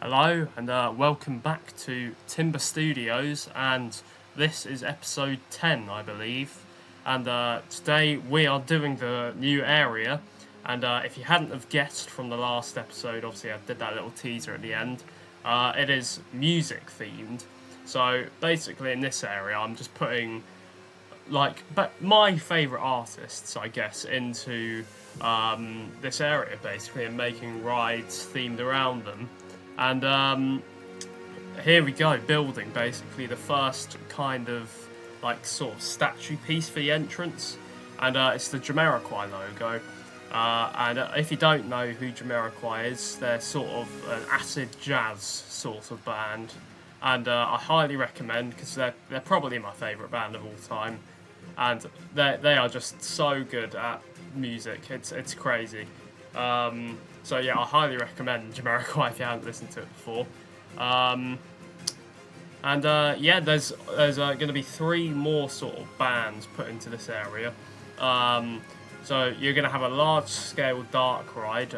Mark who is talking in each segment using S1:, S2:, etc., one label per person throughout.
S1: Hello and welcome back to Timber Studios, and this is episode 10, I believe. And today we are doing the new area, and if you hadn't have guessed from the last episode, obviously I did that little teaser at the end, it is music themed. So basically in this area I'm just putting my favourite artists, I guess, into this area basically, and making rides themed around them. And here we go, building basically the first kind of sort of statue piece for the entrance, and it's the Jamiroquai logo. And if you don't know who Jamiroquai is, they're sort of an acid jazz sort of band, and I highly recommend, because they're probably my favourite band of all time, and they are just so good at music. It's crazy. So yeah, I highly recommend Jamiroquai if you haven't listened to it before. Yeah, there's going to be 3 more sort of bands put into this area. So you're going to have a large-scale dark ride,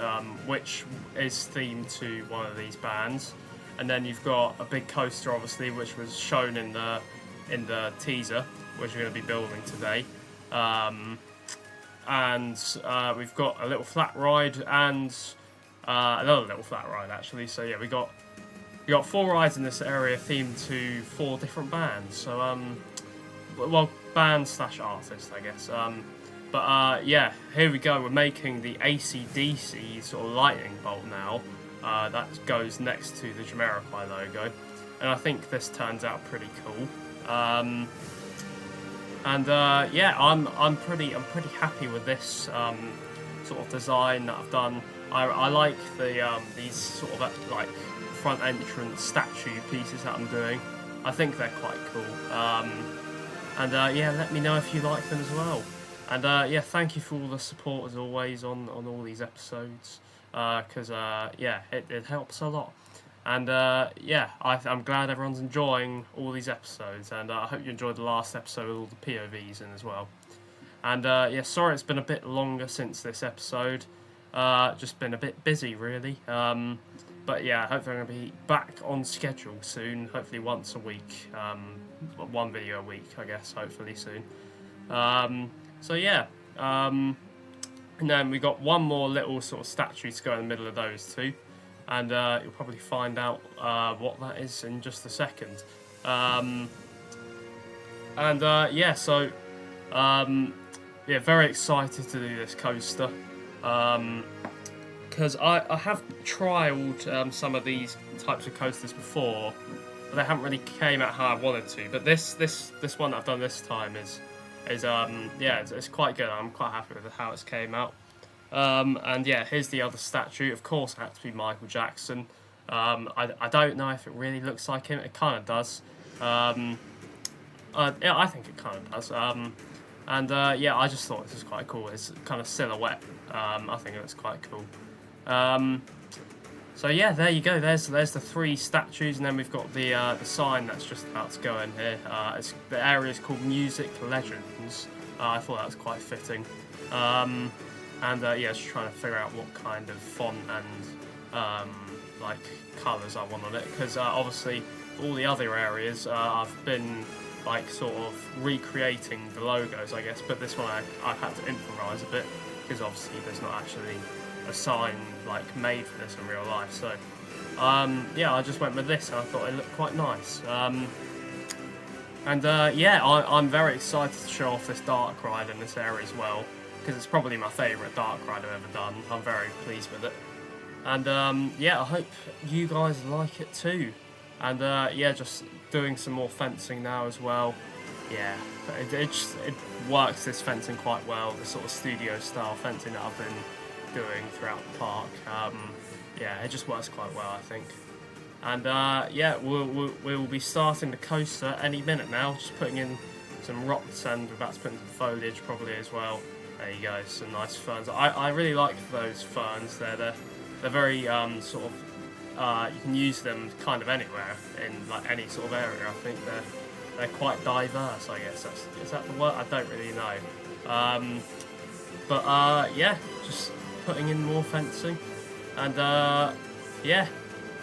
S1: which is themed to one of these bands, and then you've got a big coaster, obviously, which was shown in the teaser, which we're going to be building today. And we've got a little flat ride and another little flat ride, actually. So yeah, we got 4 rides in this area themed to 4 different bands. So well, bands / artists, I guess. Yeah, here we go. We're making the AC/DC sort of lightning bolt now. That goes next to the Jamiroquai logo, and I think this turns out pretty cool. Yeah, I'm pretty happy with this sort of design that I've done. I like these sort of front entrance statue pieces that I'm doing. I think they're quite cool. Yeah, let me know if you like them as well. And yeah, thank you for all the support as always on all these episodes, because yeah, it helps a lot. And yeah, I'm glad everyone's enjoying all these episodes, and I hope you enjoyed the last episode with all the POVs in as well. And yeah, sorry it's been a bit longer since this episode, just been a bit busy really. But yeah, hopefully I'm going to be back on schedule soon, hopefully once a week, 1 video a week, I guess, hopefully soon. So yeah, and then we got one more little sort of statue to go in the middle of those 2. And you'll probably find out what that is in just a second. Yeah, so yeah, very excited to do this coaster, because I have trialled some of these types of coasters before, but they haven't really came out how I wanted to. But this one that I've done this time is yeah, it's quite good. I'm quite happy with how it's came out. And yeah, here's the other statue. Of course, it had to be Michael Jackson. I don't know if it really looks like him. It kind of does. Yeah, I think it kind of does. Yeah, I just thought this was quite cool. It's kind of silhouette. I think it looks quite cool. So yeah, there you go. There's the 3 statues, and then we've got the sign that's just about to go in here. The area is called Music Legends. I thought that was quite fitting. Yeah, just trying to figure out what kind of font and colours I want on it, because obviously all the other areas I've been sort of recreating the logos, I guess, but this one I've had to improvise a bit, because obviously there's not actually a sign made for this in real life. So yeah, I just went with this, and I thought it looked quite nice. Yeah, I'm very excited to show off this dark ride in this area as well, because it's probably my favourite dark ride I've ever done. I'm very pleased with it. And yeah, I hope you guys like it too. And yeah, just doing some more fencing now as well. Yeah, it works, this fencing, quite well, the sort of studio style fencing that I've been doing throughout the park. Yeah, it just works quite well, I think. And yeah, we'll be starting the coaster any minute now, just putting in some rocks, and we're about to put in some foliage probably as well. There you go, some nice ferns. I really like those ferns. They're very sort of you can use them kind of anywhere in any sort of area. I think they're quite diverse, I guess. Is that the word? I don't really know. Yeah, just putting in more fencing, and yeah,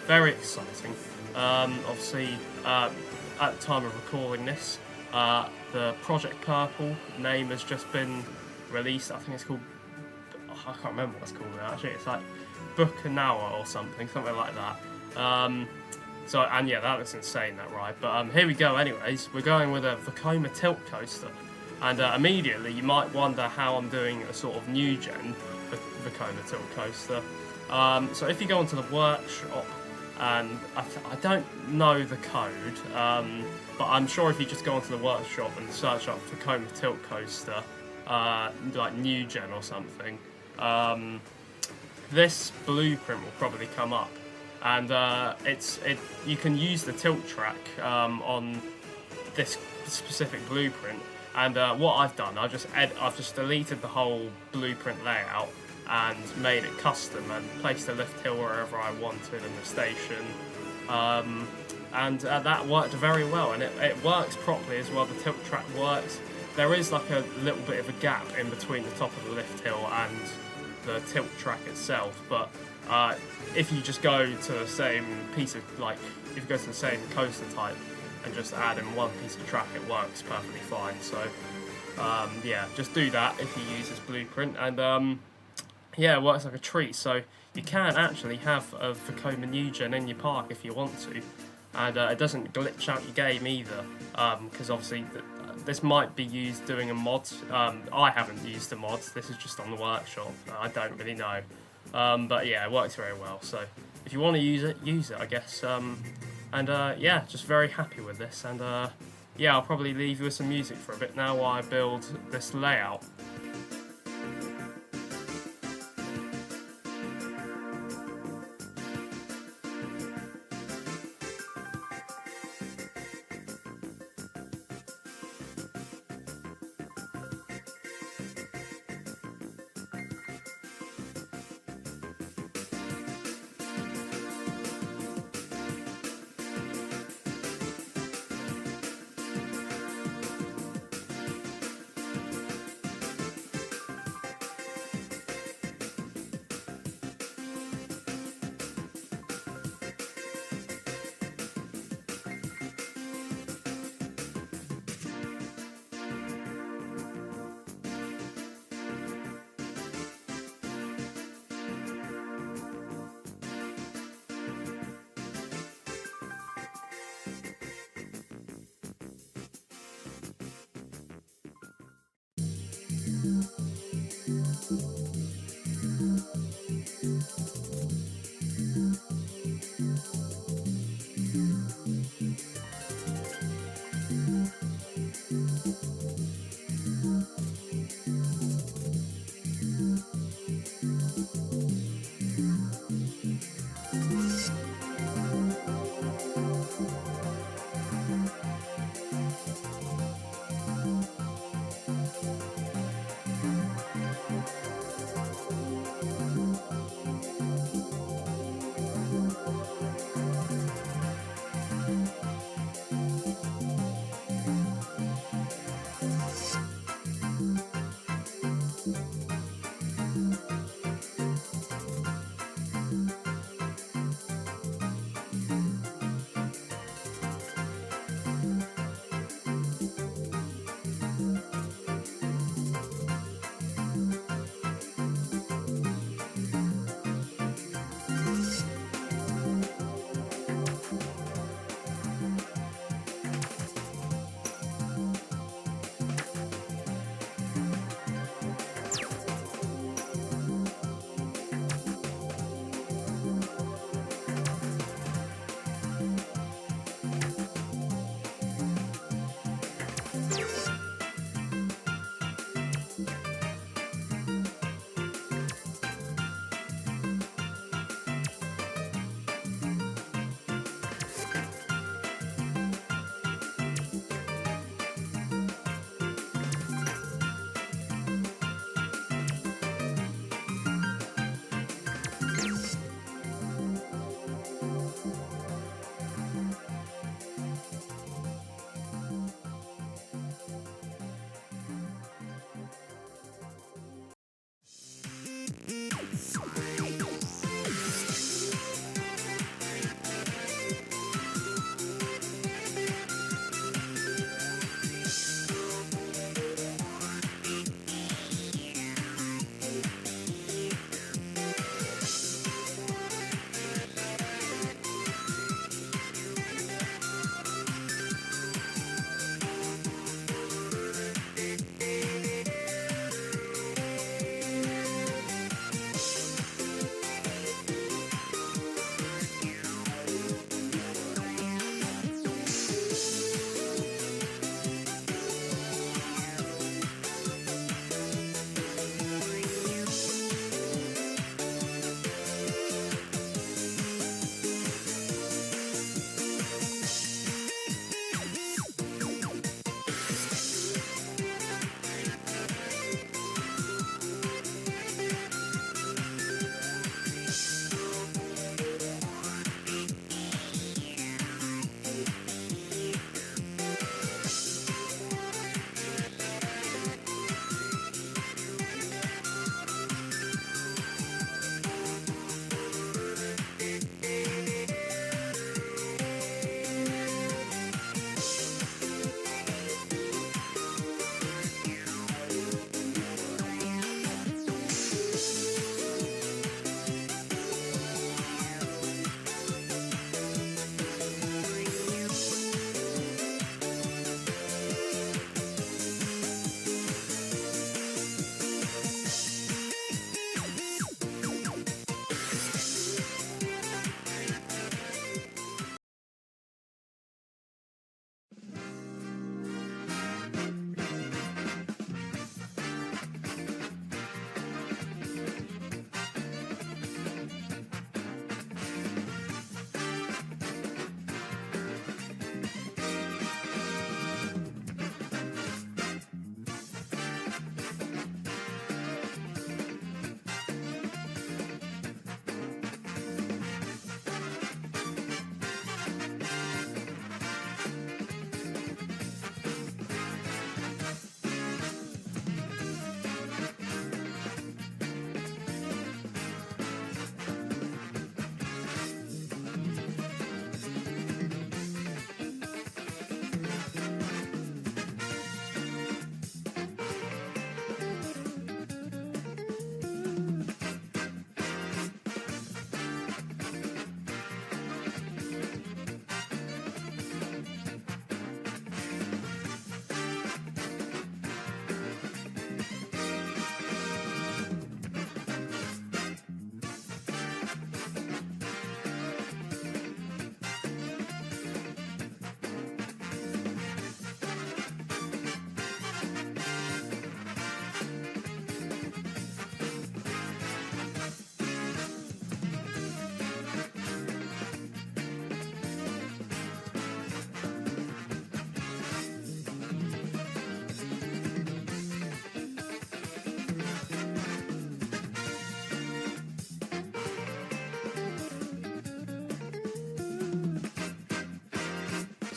S1: very exciting. Obviously, at the time of recording this, the Project Purple name has just been released. I think it's called, I can't remember what it's called now, actually. It's like Bucanawa or something like that. And yeah, that was insane, that ride. But here we go anyways. We're going with a Vekoma tilt coaster. And immediately you might wonder how I'm doing a sort of new gen Vekoma tilt coaster. So if you go onto the workshop, and I don't know the code, but I'm sure if you just go onto the workshop and search up Vekoma tilt coaster, like new gen or something, this blueprint will probably come up, and you can use the tilt track on this specific blueprint. And what I've done, I've just deleted the whole blueprint layout and made it custom and placed a lift hill wherever I wanted in the station. That worked very well, and it works properly as well. The tilt track works. There is like a little bit of a gap in between the top of the lift hill and the tilt track itself, but if you just go to the same piece of, if you go to the same coaster type and just add in one piece of track, it works perfectly fine. So yeah, just do that if you use this blueprint, and yeah, it works like a treat. So you can actually have a Vekoma New Gen in your park if you want to, and it doesn't glitch out your game either, because obviously this might be used doing a mod. I haven't used a mod, this is just on the workshop, I don't really know. But yeah, it works very well, so if you want to use it, I guess. Yeah, just very happy with this, and yeah, I'll probably leave you with some music for a bit now while I build this layout.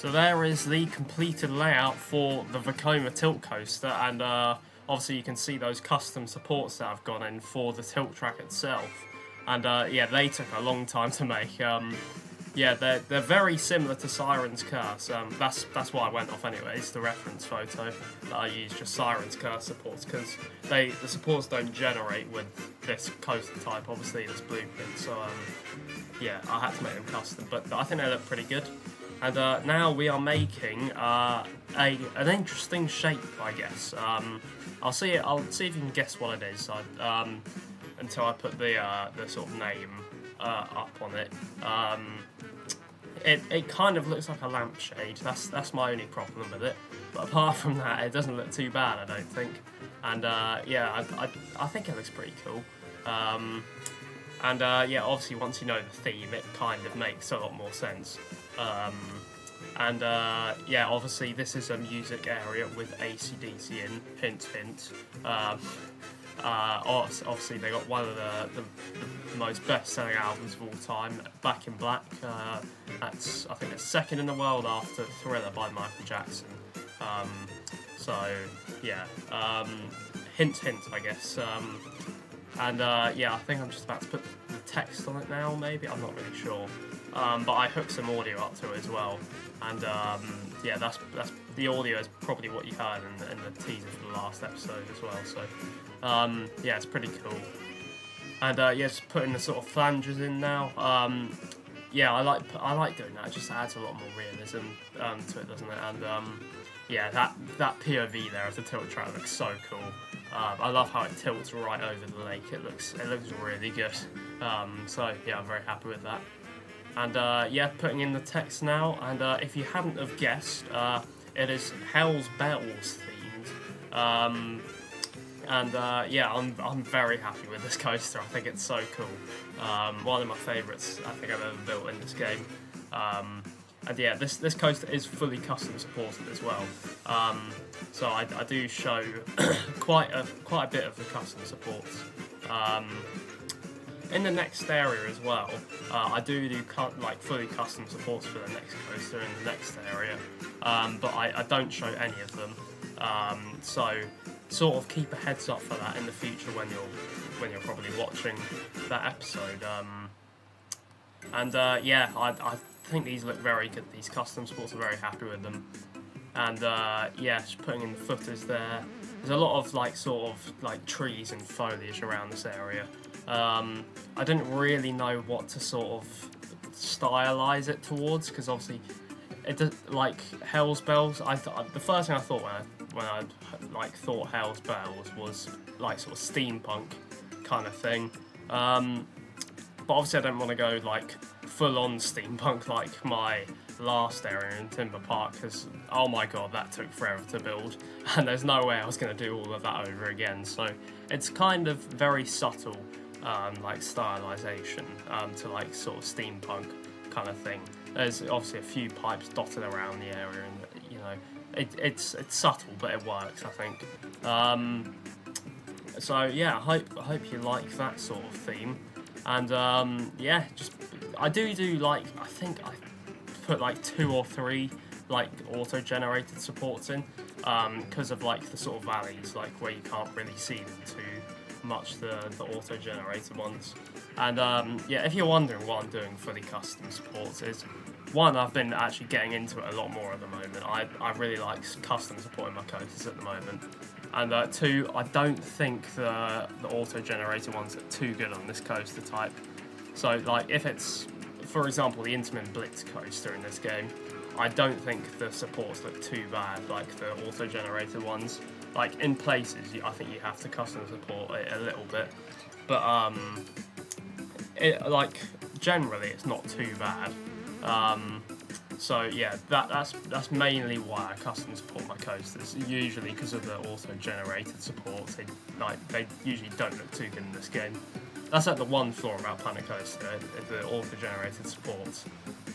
S1: So there is the completed layout for the Vekoma tilt coaster, and obviously you can see those custom supports that have gone in for the tilt track itself. And yeah, they took a long time to make. Yeah, they're very similar to Siren's Curse. That's why I went off anyways, the reference photo that I used, just Siren's Curse supports, because the supports don't generate with this coaster type, obviously, this blueprint. So yeah, I had to make them custom, but I think they look pretty good. And now we are making an interesting shape, I guess. I'll see if you can guess what it is. Until I put the sort of name up on it. It kind of looks like a lampshade. That's my only problem with it. But apart from that, it doesn't look too bad, I don't think. And yeah, I think it looks pretty cool. And yeah, obviously once you know the theme, it kind of makes a lot more sense. And yeah, obviously this is a music area with AC/DC in. Hint, hint. Obviously they got one of the most best-selling albums of all time, Back in Black. That's, I think, it's second in the world after Thriller by Michael Jackson. So yeah, hint, hint, I guess. And yeah, I think I'm just about to put the text on it now. Maybe, I'm not really sure. But I hooked some audio up to it as well. And yeah, that's the audio is probably what you heard in the teaser for the last episode as well. So yeah, it's pretty cool. And yeah, just putting the sort of flanges in now. Yeah, I like doing that. It just adds a lot more realism to it, doesn't it? And yeah, that POV there of the tilt track looks so cool. I love how it tilts right over the lake. It looks really good. So yeah, I'm very happy with that. And yeah, putting in the text now. And if you hadn't have guessed, it is Hell's Bells themed. And yeah, I'm very happy with this coaster. I think it's so cool. One of my favourites I think I've ever built in this game. And yeah, this coaster is fully custom supported as well. So I do show quite a bit of the custom supports. In the next area as well, I do like fully custom supports for the next coaster in the next area, but I don't show any of them. So sort of keep a heads up for that in the future when you're probably watching that episode. And yeah, I think these look very good. These custom supports, are very happy with them. And yeah, just putting in the footers there. There's a lot of like sort of like trees and foliage around this area. I didn't really know what to sort of stylize it towards, because obviously it does, like Hell's Bells. The first thing I thought when I like thought Hell's Bells was like sort of steampunk kind of thing. But obviously I don't want to go like full on steampunk like my last area in Timber Park, because oh my god, that took forever to build, and there's no way I was going to do all of that over again. So it's kind of very subtle, like stylization to like sort of steampunk kind of thing. There's obviously a few pipes dotted around the area, and you know it's subtle, but it works, I think. So yeah, I hope you like that sort of theme. And yeah, just I do like, I think I put like 2 or 3 like auto-generated supports in, because of like the sort of valleys, like where you can't really see them too much, the auto-generated ones. And yeah, if you're wondering what I'm doing for the custom supports, is one, I've been actually getting into it a lot more at the moment. I really like custom supporting my coasters at the moment. And 2, I don't think the auto-generated ones are too good on this coaster type. So like if it's, for example, the Intamin Blitz coaster in this game, I don't think the supports look too bad, like the auto-generated ones. Like in places, I think you have to custom support it a little bit, but like generally it's not too bad. So yeah, that's mainly why I custom support my coasters. Usually because of the auto-generated supports, they usually don't look too good in this game. That's like the one flaw about Planet Coaster, the auto-generated supports.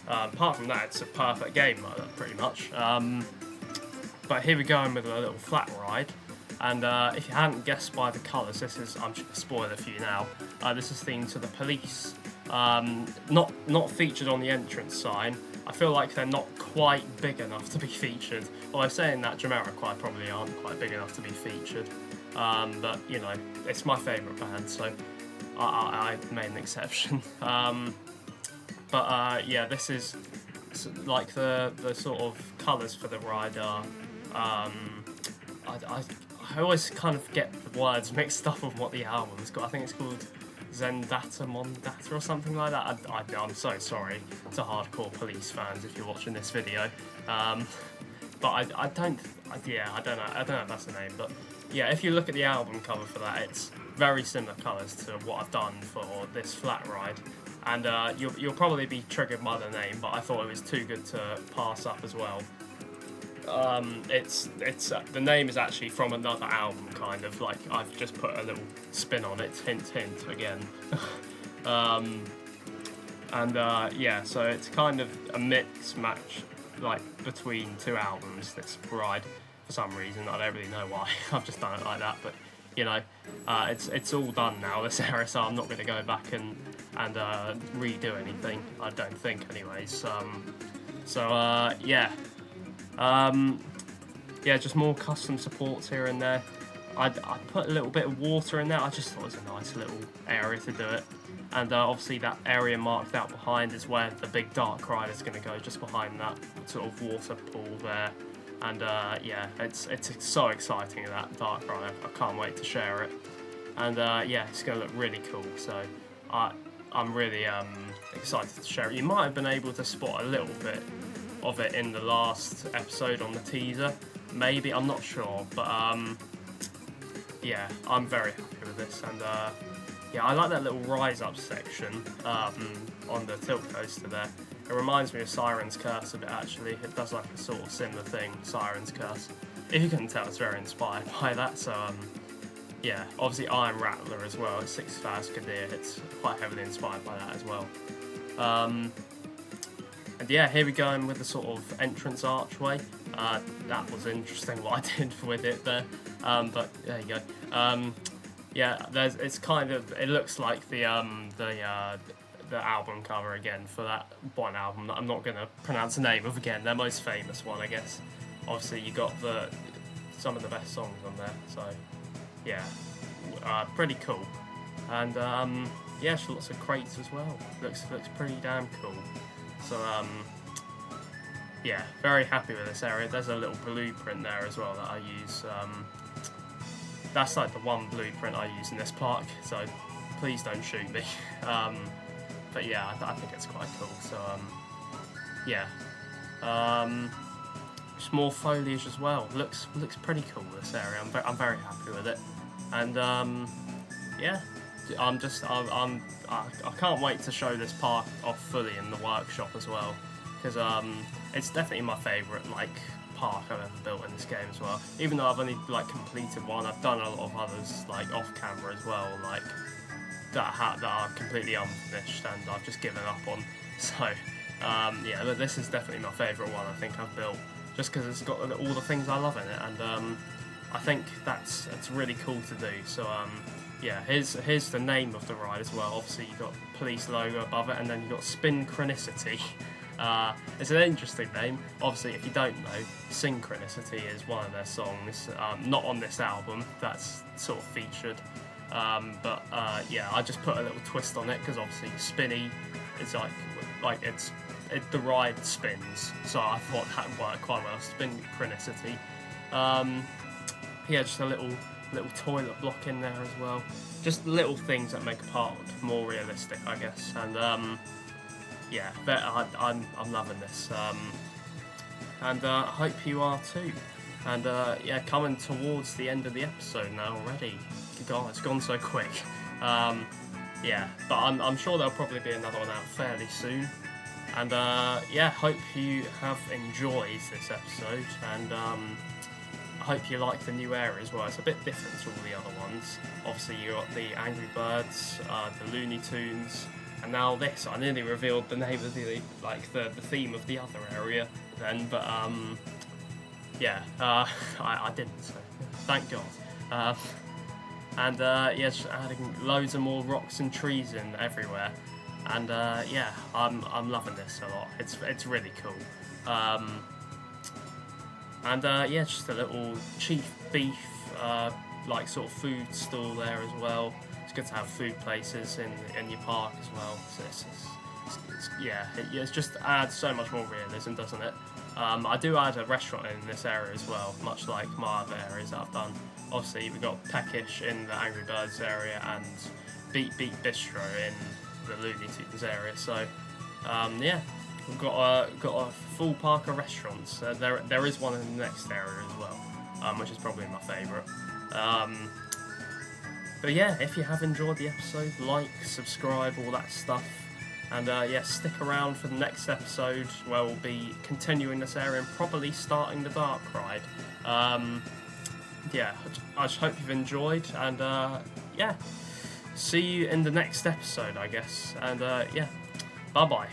S1: Apart from that, it's a perfect game, pretty much. But here we go in with a little flat ride. And if you hadn't guessed by the colours, I'm just going to spoil it for you now. This is themed to the police. Not featured on the entrance sign. I feel like they're not quite big enough to be featured. Although saying that, Jamiroquai probably aren't quite big enough to be featured. But you know, it's my favourite band, so I made an exception. Yeah, this is like the sort of colours for the ride are. I always kind of get the words mixed up of what the album's got. I think it's called Zendata Mondata or something like that. I'm so sorry to hardcore Police fans if you're watching this video. But I don't know if that's the name, but yeah, if you look at the album cover for that, it's very similar colours to what I've done for this flat ride, and you'll probably be triggered by the name, but I thought it was too good to pass up as well. It's the name is actually from another album, kind of like I've just put a little spin on it, hint again. Yeah, so it's kind of a mix match like between two albums, this ride, for some reason. I don't really know why. I've just done it like that, but you know, it's all done now, this area, so I'm not going to go back and redo anything, I don't think, anyways. Yeah, just more custom supports here and there. I put a little bit of water in there. I just thought it was a nice little area to do it. And obviously that area marked out behind is where the big dark ride is going to go, just behind that sort of water pool there. And yeah, it's so exciting, that dark ride. I can't wait to share it. And yeah, it's going to look really cool. So I'm really excited to share it. You might have been able to spot a little bit of it in the last episode on the teaser, maybe, I'm not sure, but yeah, I'm very happy with this. And yeah, I like that little rise up section on the tilt coaster there. It reminds me of Siren's Curse a bit, actually. It does like a sort of similar thing, Siren's Curse. If you can tell, it's very inspired by that. So yeah, obviously Iron Rattler as well, it's 6 Fast Kadir, it's quite heavily inspired by that as well. And yeah, here we go in with the sort of entrance archway. That was interesting what I did with it there, but there you go. Yeah, it's kind of, it looks like the album cover again for that one album that I'm not going to pronounce the name of again, their most famous one, I guess. Obviously you got some of the best songs on there, so yeah, pretty cool. And yeah, lots of crates as well. Looks pretty damn cool. So yeah, very happy with this area. There's a little blueprint there as well that I use. That's like the one blueprint I use in this park, so please don't shoot me. But yeah, I think it's quite cool. So yeah, just more foliage as well. Looks pretty cool, this area. I'm very happy with it. And yeah, I can't wait to show this park off fully in the workshop as well, because it's definitely my favourite like park I've ever built in this game as well. Even though I've only like completed one, I've done a lot of others like off camera as well, like that are completely unfinished and I've just given up on. So yeah, but this is definitely my favourite one I think I've built, just because it's got all the things I love in it, and I think that's really cool to do. So yeah, here's the name of the ride as well. Obviously you've got police logo above it, and then you've got Synchronicity. It's an interesting name. Obviously, if you don't know, Synchronicity is one of their songs, not on this album, that's sort of featured. But yeah, I just put a little twist on it, because obviously spinny, it's like the ride spins, so I thought that worked quite well. Synchronicity. Yeah, just a little toilet block in there as well. Just little things that make a park more realistic, I guess. And yeah, I'm loving this. And I hope you are too. And yeah, coming towards the end of the episode now already. God, it's gone so quick. Yeah, but I'm sure there'll probably be another one out fairly soon. And yeah, hope you have enjoyed this episode, and I hope you like the new area as well. It's a bit different to all the other ones. Obviously you got the Angry Birds, the Looney Tunes, and now this. I nearly revealed the name of the theme of the other area then, but yeah, I didn't, so thank God. And yeah, just adding loads of more rocks and trees in everywhere. and yeah, I'm loving this a lot. It's really cool. And yeah, just a little cheap beef, like sort of food stall there as well. It's good to have food places in your park as well. So it just adds so much more realism, doesn't it? I do add a restaurant in this area as well, much like my other areas that I've done. Obviously, we've got Peckish in the Angry Birds area and Beat Beat Bistro in the Looney Tunes area. So yeah, we've got a full park of restaurants. There is one in the next area as well, which is probably my favourite. But yeah, if you have enjoyed the episode, like, subscribe, all that stuff. And yeah, stick around for the next episode where we'll be continuing this area and probably starting the dark ride. Yeah, I just hope you've enjoyed, and yeah, see you in the next episode, I guess. And yeah, bye bye.